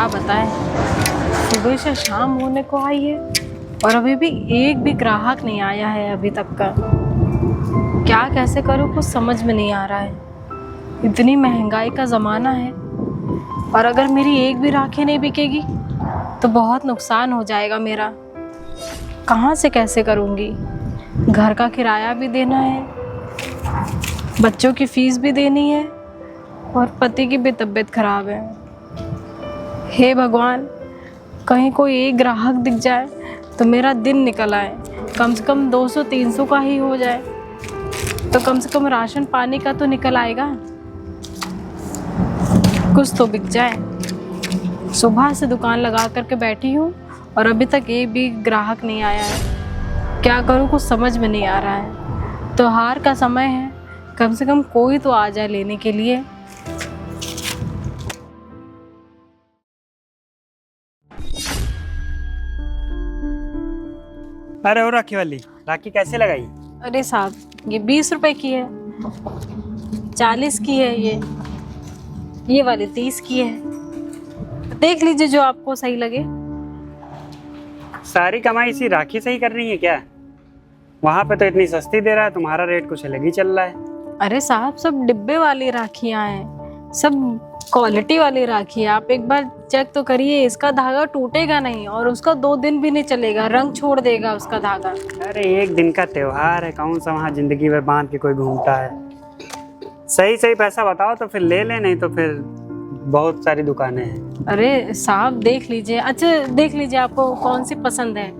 बताएं, सुबह से शाम होने को आई है और अभी भी एक भी ग्राहक नहीं आया है अभी तक का। क्या कैसे करूँ कुछ समझ में नहीं आ रहा है। इतनी महंगाई का ज़माना है और अगर मेरी एक भी राखी नहीं बिकेगी तो बहुत नुकसान हो जाएगा मेरा। कहाँ से कैसे करूँगी? घर का किराया भी देना है, बच्चों की फीस भी देनी है और पति की भी तबीयत खराब है। हे भगवान, कहीं कोई एक ग्राहक दिख जाए तो मेरा दिन निकल आए। कम से कम 200-300 का ही हो जाए तो कम से कम राशन पानी का तो निकल आएगा, कुछ तो बिक जाए। सुबह से दुकान लगा करके बैठी हूँ और अभी तक एक भी ग्राहक नहीं आया है। क्या करूँ कुछ समझ में नहीं आ रहा है। त्योहार का समय है, कम से कम कोई तो आ जाए लेने के लिए। अरे ओ राखी वाली, राखी कैसे लगाई? अरे साहब, ये 20 रुपए की है, 40 की है, ये वाली 30 की है। देख लीजिए जो आपको सही लगे। सारी कमाई इसी राखी से ही कर रही है क्या? वहां पे तो इतनी सस्ती दे रहा है, तुम्हारा रेट कुछ अलग ही चल रहा है। अरे साहब, सब डिब्बे वाली राखियां हैं, सब क्वालिटी वाली राखी है। आप एक बार चेक तो करिए, इसका धागा टूटेगा नहीं और उसका 2 दिन भी नहीं चलेगा, रंग छोड़ देगा उसका धागा। अरे एक दिन का त्योहार है, कौन सा वहाँ जिंदगी में बांध के कोई घूमता है। सही सही पैसा बताओ तो फिर ले ले, नहीं तो फिर बहुत सारी दुकानें हैं। अरे साहब देख लीजिए, अच्छा देख लीजिए आपको कौन सी पसंद है।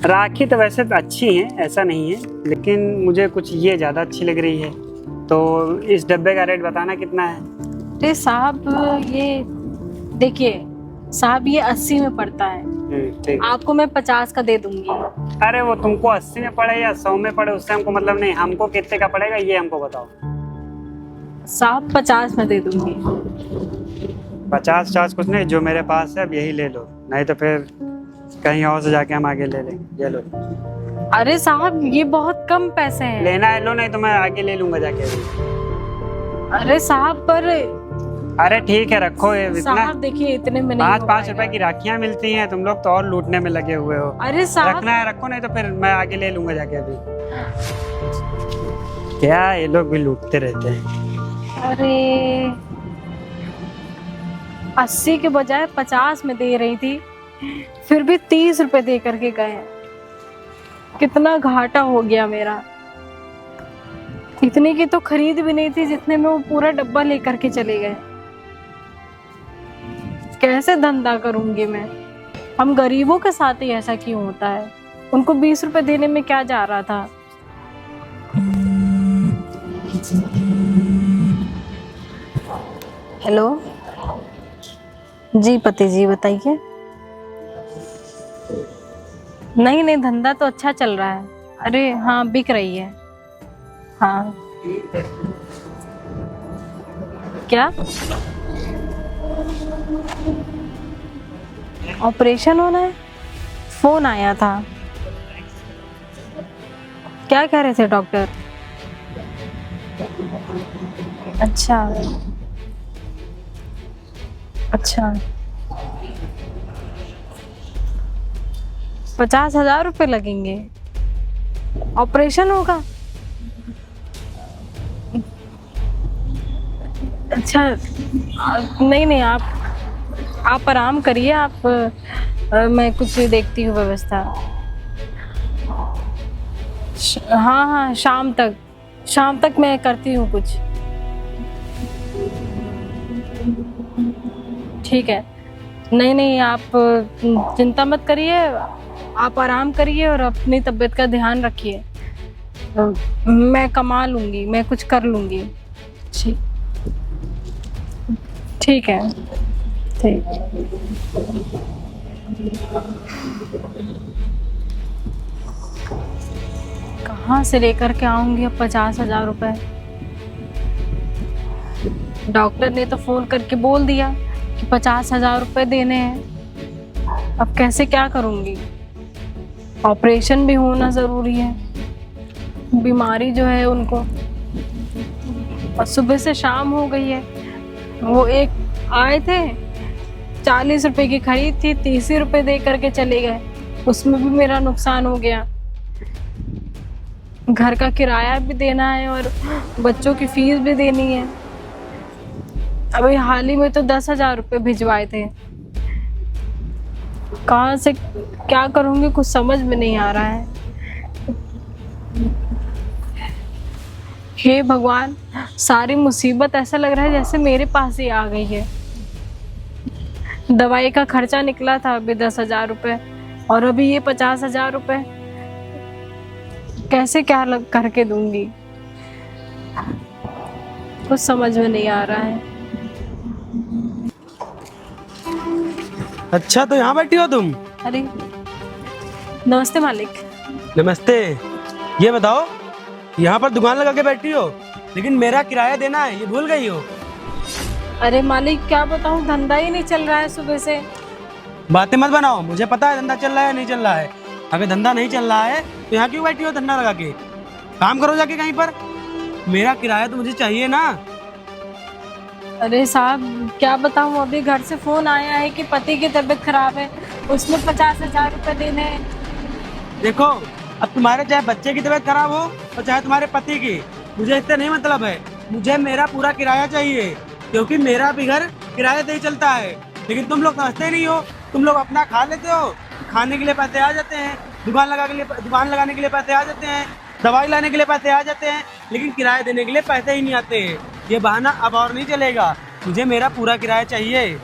राखी तो वैसे तो अच्छी है, ऐसा नहीं है, लेकिन मुझे कुछ ये ज़्यादा अच्छी लग रही है। तो इस डब्बे का रेट बताना कितना है? अरे साहब ये देखिए साहब, ये 80 में पड़ता है। ठीक। आपको मैं 50 का दे दूंगी। अरे वो तुमको 80 में पड़े या 100 में पड़े उससे हमको मतलब नहीं, हमको कितने का पड़ेगा ये हमको बताओ। साहब 50 में दे दूंगी। 50 कुछ नहीं, जो मेरे पास है अब यही ले लो, नहीं तो फिर कहीं और से जाके हम आगे ले लेंगे। ये लो। अरे साहब ये बहुत कम पैसे हैं। लेना है लो, नहीं तो मैं आगे ले लूंगा जाके। अरे साहब पर अरे ठीक है रखो ये इतना। साहब देखिए इतने में नहीं 5 रुपए की राखियां मिलती हैं, तुम लोग तो और लूटने में लगे हुए हो। अरे साहब रखना है रखो, नहीं तो फिर मैं आगे ले लूंगा जाके अभी। क्या ये लोग भी लूटते रहते हैं। अरे 80 के बजाय 50 में दे रही थी, फिर भी 30 रुपए दे करके गए। कितना घाटा हो गया मेरा। इतने की तो खरीद भी नहीं थी जितने में वो पूरा डब्बा लेकर के चले गए। कैसे धंधा करूंगी मैं? हम गरीबों के साथ ही ऐसा क्यों होता है? उनको 20 रुपए देने में क्या जा रहा था? हेलो जी पति जी, बताइए। नहीं धंधा तो अच्छा चल रहा है। अरे हाँ बिक रही है। हाँ क्या ऑपरेशन होना है? फोन आया था। क्या कह रहे थे डॉक्टर? अच्छा अच्छा, 50,000 रुपये लगेंगे? ऑपरेशन होगा? अच्छा नहीं आप आराम करिए। आप मैं कुछ देखती हूँ व्यवस्था। हाँ शाम तक मैं करती हूँ कुछ। ठीक है। नहीं आप चिंता मत करिए, आप आराम करिए और अपनी तबीयत का ध्यान रखिए। मैं कमा लूँगी, मैं कुछ कर लूँगी। ठीक है। ठीक। कहाँ से लेकर के आऊँगी अब 50,000 रुपए? डॉक्टर ने तो फोन करके बोल दिया कि 50,000 रुपए देने हैं। अब कैसे क्या करूँगी? ऑपरेशन भी होना ज़रूरी है, बीमारी जो है उनको, और सुबह से शाम हो गई है, वो एक आए थे, 40 रुपए की खरीद थी, 30 रुपए दे करके चले गए। उसमें भी मेरा नुकसान हो गया। घर का किराया भी देना है और बच्चों की फीस भी देनी है। अभी हाल ही में तो 10,000 रुपए भिजवाए थे। कहाँ से क्या करूंगी कुछ समझ में नहीं आ रहा है। हे भगवान, सारी मुसीबत ऐसा लग रहा है जैसे मेरे पास ही आ गई है। दवाई का खर्चा निकला था अभी 10,000 रुपए, और अभी ये 50,000 रुपए। कैसे क्या करके दूंगी, कुछ समझ में नहीं आ रहा है। अच्छा, तो यहाँ बैठी हो तुम? अरे नमस्ते मालिक। नमस्ते। ये बताओ, यहाँ पर दुकान लगा के बैठी हो, लेकिन मेरा किराया देना है, ये भूल गई हो? अरे मालिक क्या बताऊँ, धंधा ही नहीं चल रहा है सुबह से। बातें मत बनाओ, मुझे पता है धंधा चल रहा है नहीं चल रहा है। अगर धंधा नहीं चल रहा है तो यहाँ क्यों बैठी हो धंधा लगा के? काम करो जाके कहीं पर। मेरा किराया तो मुझे चाहिए ना। अरे साहब क्या बताऊँ, अभी घर से फोन आया है कि पति की तबीयत खराब है, उसमें 50,000 रुपए देने हैं। देखो, अब तुम्हारे चाहे बच्चे की तबीयत खराब हो और चाहे तुम्हारे पति की, मुझे इससे नहीं मतलब है। मुझे मेरा पूरा किराया चाहिए, क्योंकि मेरा भी घर किराए से ही चलता है। लेकिन तुम लोग समझते नहीं हो। तुम लोग अपना खा लेते हो, खाने के लिए पैसे आ जाते हैं, दुकान लगाने के लिए पैसे आ जाते हैं, दवाई लाने के लिए पैसे आ जाते हैं, लेकिन किराया देने के लिए पैसे ही नहीं आते हैं। ये बहाना अब और नहीं चलेगा। मुझे मेरा पूरा किराया चाहिए।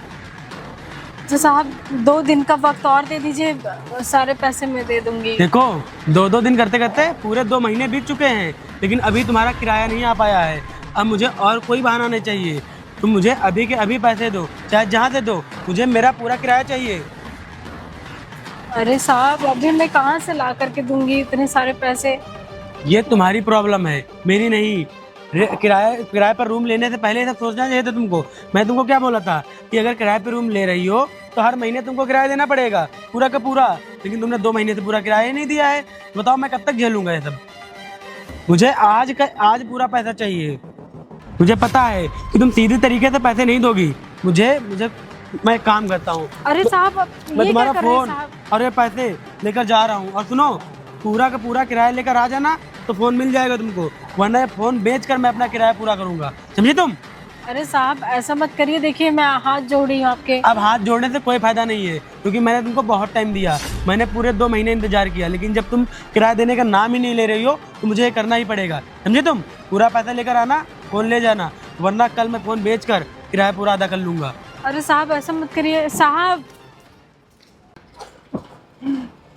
तो साहब 2 दिन का वक्त और दे दीजिए, सारे पैसे मैं दे दूंगी। देखो, 2 दिन करते करते पूरे 2 महीने बीत चुके हैं, लेकिन अभी तुम्हारा किराया नहीं आ पाया है। अब मुझे और कोई बहाना नहीं चाहिए। तुम मुझे अभी के अभी पैसे दो, चाहे जहाँ से दो, मुझे मेरा पूरा किराया चाहिए। अरे साहब अभी मैं कहाँ से ला करके दूंगी इतने सारे पैसे। ये तुम्हारी प्रॉब्लम है, मेरी नहीं। किराए पर रूम लेने से पहले ये सब सोचना चाहिए था तुमको। मैं तुमको क्या बोला था कि अगर किराए पे रूम ले रही हो तो हर महीने तुमको किराया देना पड़ेगा, पूरा का पूरा। लेकिन तुमने 2 महीने से पूरा किराया ही नहीं दिया है। बताओ मैं कब तक झेलूंगा ये सब? मुझे आज पूरा पैसा चाहिए। मुझे पता है कि तुम सीधे तरीके से पैसे नहीं दोगी। मुझे मैं एक काम करता हूँ। अरे साहब मैं ये तुम्हारा क्या कर रहे हैं फोन साहब? और ये पैसे लेकर जा रहा हूँ। और सुनो, पूरा का पूरा किराया लेकर आ जाना तो फोन मिल जाएगा तुमको, वरना ये फोन बेचकर मैं अपना किराया पूरा करूंगा। समझे तुम? अरे साहब ऐसा मत करिए, देखिए मैं हाथ जोड़ रही हूँ आपके। अब हाथ जोड़ने से कोई फायदा नहीं है, क्योंकि मैंने तुमको बहुत टाइम दिया। मैंने पूरे 2 महीने इंतजार किया, लेकिन जब तुम किराया देने का नाम ही नहीं ले रही हो तो मुझे ये करना ही पड़ेगा। समझे तुम? पूरा पैसा लेकर आना, फोन ले जाना, वरना कल मैं फोन बेचकर किराया पूरा अदा कर लूंगा। अरे साहब ऐसा मत करिए साहब।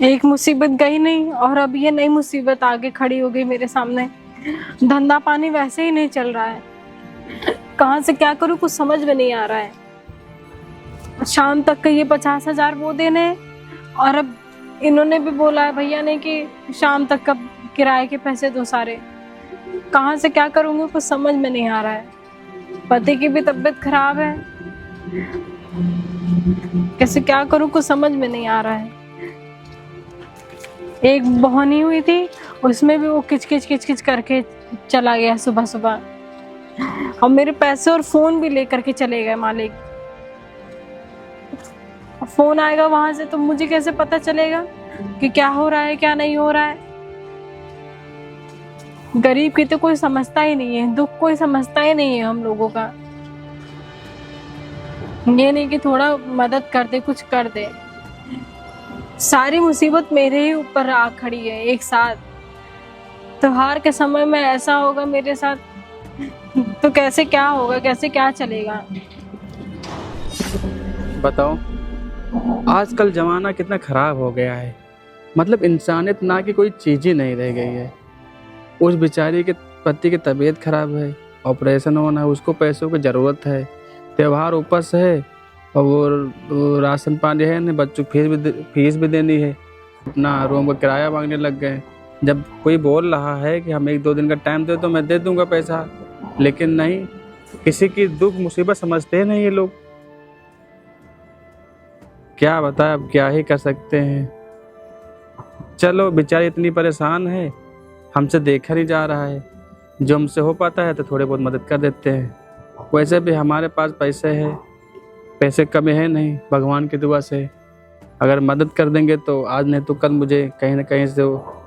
एक मुसीबत गई नहीं और अब ये नई मुसीबत आगे खड़ी हो गई मेरे सामने। धंधा पानी वैसे ही नहीं चल रहा है, कहाँ से क्या करूँ कुछ समझ में नहीं आ रहा है। शाम तक के ये 50,000 वो देने हैं, और अब इन्होंने भी बोला है भैया ने कि शाम तक का किराए के पैसे दो सारे। कहाँ से क्या करूँगी कुछ समझ में नहीं आ रहा है। पति की भी तबीयत खराब है, कैसे क्या करूँ कुछ समझ में नहीं आ रहा है। एक बहनी हुई थी, उसमें भी वो किच करके चला गया सुबह सुबह, और मेरे पैसे और फोन भी लेकर के चले गए मालिक। फोन आएगा वहां से तो मुझे कैसे पता चलेगा कि क्या हो रहा है क्या नहीं हो रहा है। गरीब की तो कोई समझता ही नहीं है, दुख कोई समझता ही नहीं है हम लोगों का। ये नहीं कि थोड़ा मदद कर दे, कुछ कर दे। सारी मुसीबत मेरे ही ऊपर आ खड़ी है एक साथ। त्योहार के समय में ऐसा होगा मेरे साथ तो कैसे क्या होगा, कैसे क्या चलेगा। बताओ, आजकल ज़माना कितना ख़राब हो गया है। मतलब इंसानियत ना की कोई चीज़ ही नहीं रह गई है। उस बेचारी के पति की तबीयत खराब है, ऑपरेशन होना है, उसको पैसों की ज़रूरत है, त्यौहार ऊपर से है, और वो राशन पानी है ना, बच्चों की फीस भी देनी है, अपना रूम का किराया मांगने लग गए। जब कोई बोल रहा है कि हम 1-2 दिन का टाइम दे तो मैं दे दूंगा पैसा, लेकिन नहीं, किसी की दुख मुसीबत समझते नहीं ये लोग। क्या बताएं, अब क्या ही कर सकते हैं। चलो, बेचारी इतनी परेशान है, हमसे देखा नहीं जा रहा है, जो हमसे हो पाता है तो थोड़े बहुत मदद कर देते हैं। वैसे भी हमारे पास पैसे हैं, पैसे कमी है नहीं, भगवान की दुआ से। अगर मदद कर देंगे तो आज नहीं तो कल मुझे कहीं ना कहीं से वो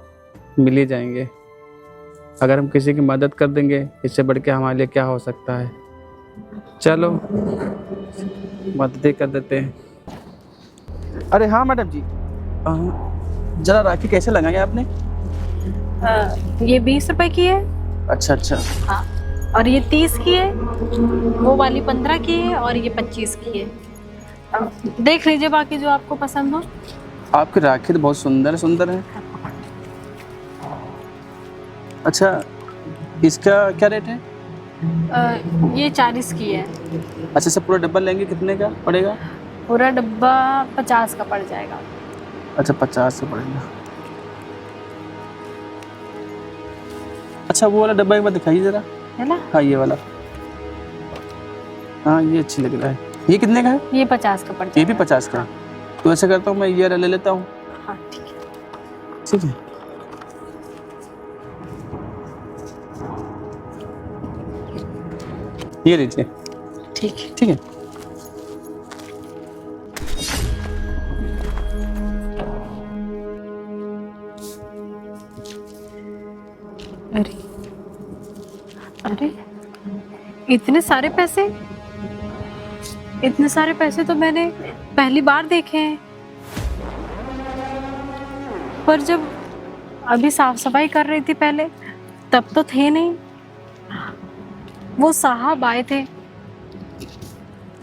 मिल ही जाएंगे। अगर हम किसी की मदद कर देंगे, इससे बढ़ के हमारे लिए क्या हो सकता है। चलो मदद ही कर देते हैं। अरे हाँ मैडम जी, जरा राखी कैसे लगाई आपने? ये 20 रुपए की है। अच्छा अच्छा। हाँ, और ये 30 की है, वो वाली 15 की है, और ये 25 की है। देख लीजिए बाकी जो आपको पसंद हो। आपकी राखी तो बहुत सुंदर सुंदर है। अच्छा, इसका क्या रेट है? ये 40 की है। अच्छा, से पूरा डब्बा लेंगे कितने का पड़ेगा? पूरा डब्बा 50 का पड़ जाएगा। अच्छा, 50 का पड़ेगा। अच्छा, वो वाला डब्बा एक बार दिखाइए जरा। है ना? हाँ, ये वाला। हाँ, ये अच्छी लग रहा है। ये कितने का है? ये 50 का पड़ जाएगा। ये भी 50 का है। तो ऐसा करता हूँ, मैं ये ले लेता हूँ। हाँ ठीक है। ठीक है। ये लीजिए। ठीक है। ठीक है। अरे अरे, इतने सारे पैसे, इतने सारे पैसे तो मैंने पहली बार देखे हैं। पर जब अभी साफ सफाई कर रही थी पहले, तब तो थे नहीं। वो साहब आए थे,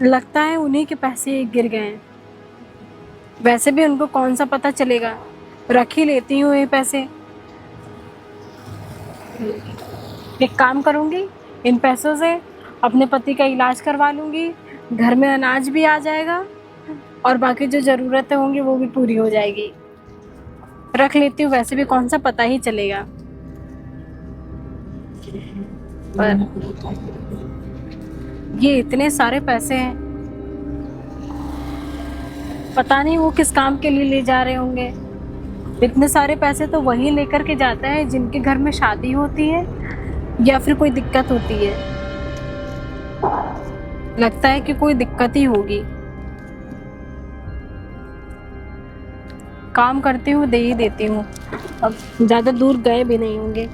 लगता है उन्हीं के पैसे गिर गए हैं। वैसे भी उनको कौन सा पता चलेगा, रख ही लेती हूँ ये पैसे। एक काम करूंगी, इन पैसों से अपने पति का इलाज करवा लूंगी, घर में अनाज भी आ जाएगा और बाकी जो ज़रूरतें होंगी वो भी पूरी हो जाएगी। रख लेती हूँ, वैसे भी कौन सा पता ही चलेगा। पर ये इतने सारे पैसे हैं, पता नहीं वो किस काम के लिए ले जा रहे होंगे। इतने सारे पैसे तो वही लेकर के जाते हैं जिनके घर में शादी होती है या फिर कोई दिक्कत होती है। लगता है कि कोई दिक्कत ही होगी। काम करती हूँ, दे ही देती हूँ। अब ज्यादा दूर गए भी नहीं होंगे।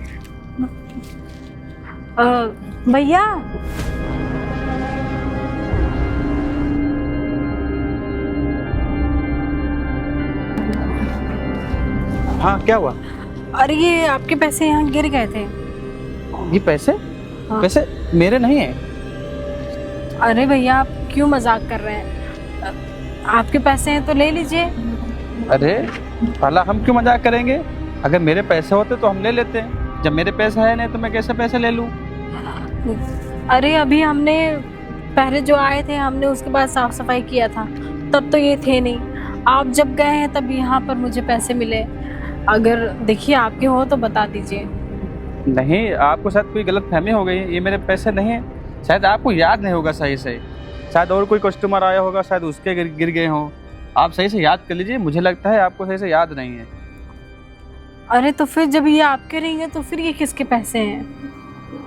भैया, हाँ, क्या हुआ? अरे ये आपके पैसे यहाँ गिर गए थे। ये पैसे? हाँ। पैसे मेरे नहीं है। अरे भैया, आप क्यों मजाक कर रहे हैं? आपके पैसे हैं तो ले लीजिए। अरे भला हम क्यों मजाक करेंगे? अगर मेरे पैसे होते तो हम ले लेते हैं। जब मेरे पैसे है नहीं तो मैं कैसे पैसे ले लूँ? अरे अभी हमने पहले जो आए थे, हमने उसके बाद साफ सफाई किया था, तब तो ये थे नहीं। आप जब गए हैं तब यहाँ पर मुझे पैसे मिले। अगर देखिए आपके हो तो बता दीजिए। नहीं, आपको शायद कोई गलत फहमी हो गई। ये मेरे पैसे नहीं हैं। शायद आपको याद नहीं होगा सही से। शायद और कोई कस्टमर आया होगा, शायद उसके गिर गए हों। आप सही से याद कर लीजिए। मुझे लगता है आपको सही से याद नहीं है। अरे तो फिर जब ये आपके नहीं है तो फिर ये किसके पैसे हैं?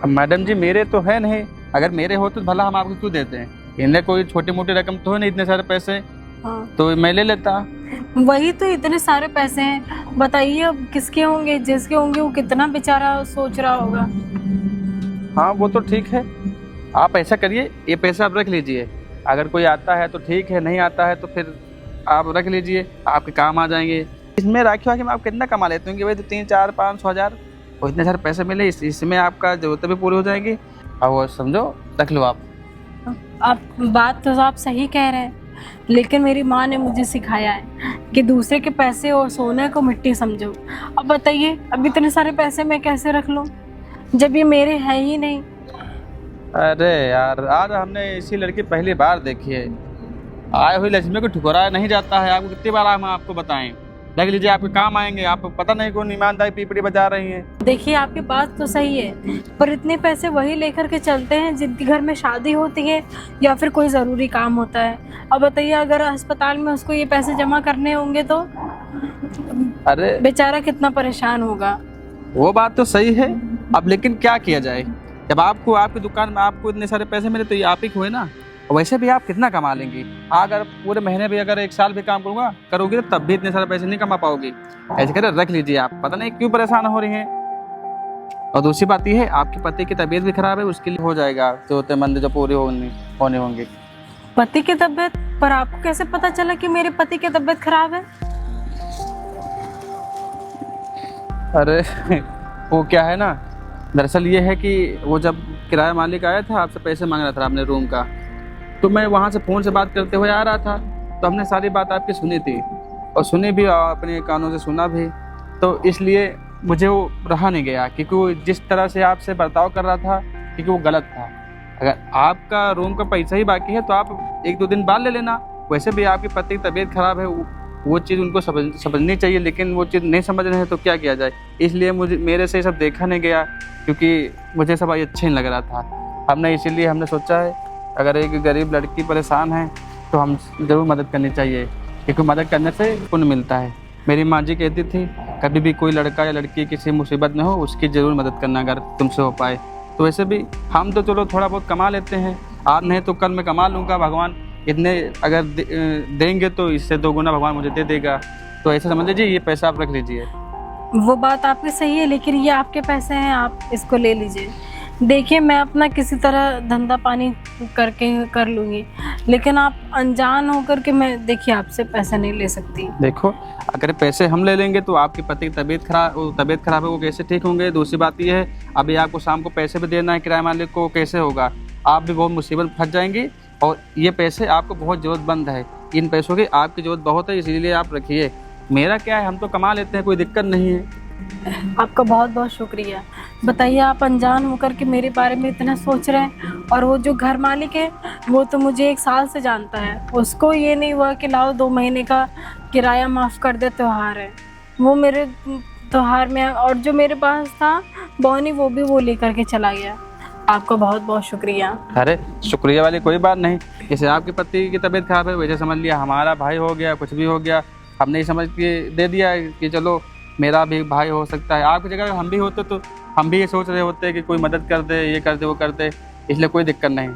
अब मैडम जी, मेरे तो है नहीं। अगर मेरे होते तो भला हम आपको क्यों देते हैं? इनमें कोई छोटी मोटी रकम तो है नहीं, इतने सारे पैसे। हाँ, तो मैं ले लेता। वही तो, इतने सारे पैसे हैं। बताइए अब किसके होंगे? जिसके होंगे वो कितना बेचारा सोच रहा होगा। हाँ, वो तो ठीक है। आप ऐसा करिए, ये पैसा आप रख लीजिए। अगर कोई आता है तो ठीक है, नहीं आता है तो फिर आप रख लीजिए, आपके काम आ जाएंगे। इसमें राखी वाखी में आप कितना कमा लेते होंगे भाई? तो 3, 4, 500 हज़ार और इतने सारे पैसे मिले, इसमें आपका जरूरतें भी पूरी हो जाएंगी। और वो समझो, रख लो आप। बात तो आप सही कह रहे हैं, लेकिन मेरी माँ ने मुझे सिखाया है कि दूसरे के पैसे और सोने को मिट्टी समझो। अब बताइए, अब इतने सारे पैसे मैं कैसे रख लूं जब ये मेरे हैं ही नहीं? अरे यार, आज हमने इसी लड़की पहली बार देखी है। आए हुई लक्ष्मी को ठुकराया नहीं जाता है। आपको कितनी बार हम आपको बताएं? देख लीजिए, आपके काम आएंगे। आप पता नहीं कौन ईमानदारी पीपड़ी बजा रही हैं। देखिए आपकी बात तो सही है, पर इतने पैसे वही लेकर के चलते हैं जिनके घर में शादी होती है या फिर कोई ज़रूरी काम होता है। अब बताइए, अगर अस्पताल में उसको ये पैसे जमा करने होंगे तो अरे बेचारा कितना परेशान होगा। वो बात तो सही है। अब लेकिन क्या किया जाए? जब आपको आपकी दुकान में आपको इतने सारे पैसे मिले तो ये आप ही हुए ना। और वैसे भी आप कितना कमा लेंगी, अगर पूरे महीने भी अगर 1 साल भी काम करोगे तो तब भी इतने सारे पैसे नहीं कमा पाओगी। ऐसे कर रख लीजिए, आप पता नहीं क्यों परेशान हो रही हैं। और दूसरी बात यह है, आपके पति की तबीयत भी खराब है, उसके लिए हो जाएगा जरूरतमंद जो पूरी होने होंगी। पति की तबीयत? पर आपको कैसे पता चला कि मेरे पति की तबीयत खराब है? अरे वो क्या है ना, दरअसल ये है कि वो जब किराया मालिक आया था आपसे पैसे मांग रहा था अपने रूम का, तो मैं वहाँ से फ़ोन से बात करते हुए आ रहा था, तो हमने सारी बात आपकी सुनी थी और सुनी भी और अपने कानों से सुना भी। तो इसलिए मुझे वो रहा नहीं गया, क्योंकि वो जिस तरह से आपसे बर्ताव कर रहा था क्योंकि वो गलत था। अगर आपका रूम का पैसा ही बाकी है तो आप 1-2 दिन बाद ले लेना। वैसे भी आपके पति की तबीयत खराब है, वो चीज़ उनको समझनी चाहिए, लेकिन वो चीज़ नहीं समझ रहे हैं तो क्या किया जाए। इसलिए मेरे से सब देखा नहीं गया, क्योंकि मुझे सब अच्छा नहीं लग रहा था। इसीलिए हमने सोचा है अगर एक गरीब लड़की परेशान है तो हम ज़रूर मदद करनी चाहिए, क्योंकि मदद करने से पुण्य मिलता है। मेरी माँ जी कहती थी कभी भी कोई लड़का या लड़की किसी मुसीबत में हो उसकी ज़रूर मदद करना अगर तुमसे हो पाए। तो वैसे भी हम तो चलो थोड़ा बहुत कमा लेते हैं, आज नहीं तो कल मैं कमा लूँगा। भगवान इतने अगर देंगे तो इससे 2 गुना भगवान मुझे दे देगा। तो ऐसा समझ लीजिए, ये पैसा आप रख लीजिए। वो बात आपकी सही है, लेकिन ये आपके पैसे हैं, आप इसको ले लीजिए। देखिए मैं अपना किसी तरह धंधा पानी करके कर लूँगी, लेकिन आप अनजान होकर के मैं देखिए आपसे पैसा नहीं ले सकती। देखो अगर पैसे हम ले लेंगे तो आपके पति की तबीयत खराब है, वो कैसे ठीक होंगे। दूसरी बात ये है, अभी आपको शाम को पैसे भी देना है किराए मालिक को, कैसे होगा। आप भी बहुत मुसीबत फंस जाएंगी और ये पैसे आपको बहुत ज़रूरतमंद है। इन पैसों की आपकी ज़रूरत बहुत है, इसीलिए आप रखिए। मेरा क्या है, हम तो कमा लेते हैं, कोई दिक्कत नहीं है। आपका बहुत बहुत शुक्रिया। बताइए आप अनजान होकर के मेरे बारे में इतना सोच रहे हैं, और वो जो घर मालिक है वो तो मुझे 1 साल से जानता है। उसको ये नहीं हुआ कि लाओ 2 महीने का किराया माफ़ कर दे, त्यौहार है वो मेरे त्यौहार में। और जो मेरे पास था बौनी वो भी वो लेकर के चला गया। आपका बहुत बहुत शुक्रिया। अरे शुक्रिया वाली कोई बात नहीं। जैसे आपके पति की तबीयत खराब है वैसे समझ लिया हमारा भाई हो गया, कुछ भी हो गया हमने समझ के दे दिया कि चलो मेरा भी भाई हो सकता है। आपकी जगह हम भी होते तो हम भी ये सोच रहे होते कि कोई मदद कर दे, ये कर दे, वो कर दे। इसलिए कोई दिक्कत नहीं,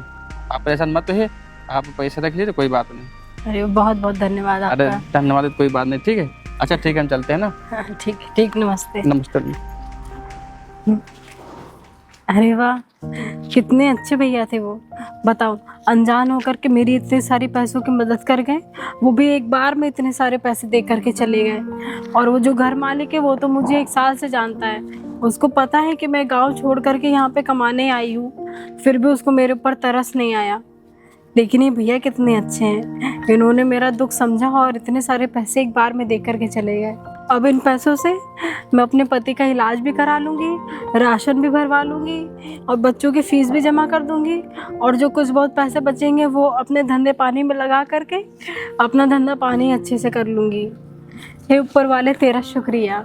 आप परेशान मत है, आप पैसे रख लीजिए, कोई बात नहीं। अरे बहुत बहुत धन्यवाद आपका। अरे धन्यवाद, कोई बात नहीं, ठीक है। अच्छा ठीक है, हम चलते हैं ना। ठीक, नमस्ते। नमस्ते। अरे वाह, कितने अच्छे भैया थे वो। बताओ अनजान होकर के मेरी इतने सारी पैसों की मदद कर गए, वो भी एक बार में इतने सारे पैसे दे करके चले गए। और वो जो घर मालिक है वो तो मुझे 1 साल से जानता है, उसको पता है कि मैं गांव छोड़ करके यहाँ पे कमाने आई हूँ, फिर भी उसको मेरे ऊपर तरस नहीं आया। लेकिन ये भैया कितने अच्छे हैं, इन्होंने मेरा दुख समझा और इतने सारे पैसे एक बार में दे करके चले गए। अब इन पैसों से मैं अपने पति का इलाज भी करा लूँगी, राशन भी भरवा लूँगी और बच्चों की फ़ीस भी जमा कर दूँगी। और जो कुछ बहुत पैसे बचेंगे वो अपने धंधे पानी में लगा करके अपना धंधा पानी अच्छे से कर लूँगी। हे ऊपर वाले तेरा शुक्रिया।